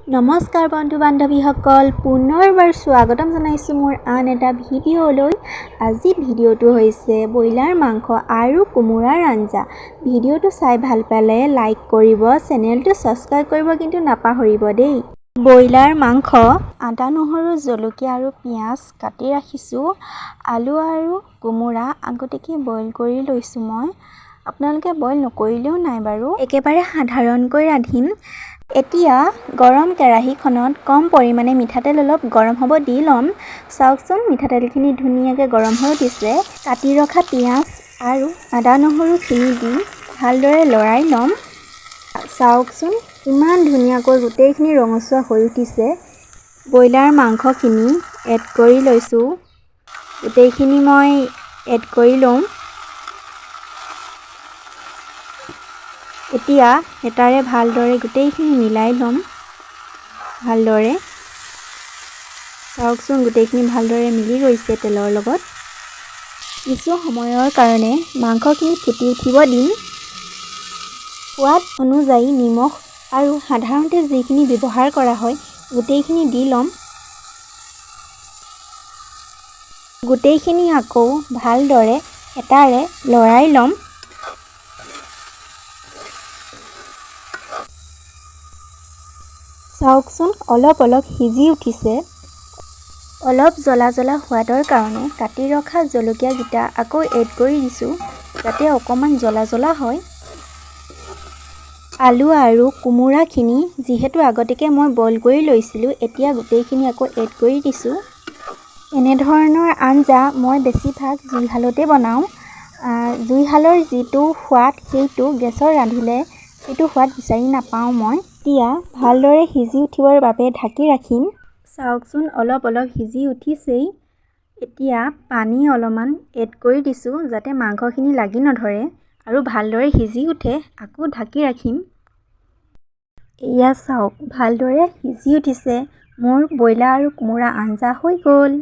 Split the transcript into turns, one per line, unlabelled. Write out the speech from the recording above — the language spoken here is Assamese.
নমস্কাৰ বন্ধু বান্ধৱীসকল, পুনৰবাৰ স্বাগতম জনাইছোঁ মোৰ আন এটা ভিডিঅ'লৈ। আজি ভিডিঅ'টো হৈছে ব্ৰইলাৰ মাংস আৰু কোমোৰাৰ আঞ্জা। ভিডিঅ'টো চাই ভাল পালে লাইক কৰিব, চেনেলটো ছাবস্ক্ৰাইব কৰিব কিন্তু নাপাহৰিব দেই। ব্ৰইলাৰ মাংস, আদা নহৰু জলকীয়া আৰু পিঁয়াজ কাটি ৰাখিছোঁ। আলু আৰু কোমোৰা আগতীয়াকৈ বইল কৰি লৈছোঁ মই। আপোনালোকে বইল নকৰিলেও নাই বাৰু, একেবাৰে সাধাৰণকৈ ৰান্ধিম। এতিয়া গৰম কেৰাহীখনত কম পৰিমাণে মিঠাতেল অলপ গৰম হ'ব দি ল'ম। চাওকচোন, মিঠাতেলখিনি ধুনীয়াকৈ গৰম হৈ উঠিছে। কাটি ৰখা পিঁয়াজ আৰু আদা নহৰুখিনি দি ভালদৰে লৰাই ল'ম। চাওকচোন, ইমান ধুনীয়াকৈ গোটেইখিনি ৰঙচুৱা হৈ উঠিছে। ব্ৰইলাৰ মাংসখিনি এড কৰি লৈছোঁ। গোটেইখিনি মই এড কৰি লওঁ। এতিয়া হেতাৰে ভালদৰে গোটেইখিনি মিলাই ল'ম। ভালদৰে চাওকচোন, গোটেইখিনি ভালদৰে মিলি গৈছে তেলৰ লগত। কিছু সময়ৰ কাৰণে মাংসখিনি ফুটি উঠিব দিম। সোৱাদ অনুযায়ী নিমখ আৰু সাধাৰণতে যিখিনি ব্যৱহাৰ কৰা হয় গোটেইখিনি দি ল'ম। গোটেইখিনি আকৌ ভালদৰে হেতাৰে লৰাই ল'ম। চাওকচোন, অলপ অলপ সিজি উঠিছে। অলপ জ্বলা জ্বলা সোৱাদৰ কাৰণে কাটি ৰখা জলকীয়াকেইটা আকৌ এড কৰি দিছোঁ, যাতে অকণমান জ্বলা জ্বলা হয়। আলু আৰু কোমোৰাখিনি যিহেতু আগতীয়াকৈ মই বইল কৰি লৈছিলোঁ, এতিয়া গোটেইখিনি আকৌ এড কৰি দিছোঁ। এনেধৰণৰ আঞ্জা মই বেছিভাগ জুইশালতে বনাওঁ। জুইশালৰ যিটো সোৱাদ সেইটো গেছত ৰান্ধিলে সেইটো সোৱাদ বিচাৰি নাপাওঁ মই। এতিয়া ভালদৰে সিজি উঠিবৰ বাবে ঢাকি ৰাখিম। চাওকচোন, অলপ অলপ সিজি উঠিছেই। এতিয়া পানী অলপমান এড কৰি দিছোঁ, যাতে মাংসখিনি লাগি নধৰে আৰু ভালদৰে সিজি উঠে। আকৌ ঢাকি ৰাখিম। এয়া চাওক, ভালদৰে সিজি উঠিছে। মোৰ ব্ৰইলাৰ আৰু কোমোৰা আঞ্জা হৈ গ'ল।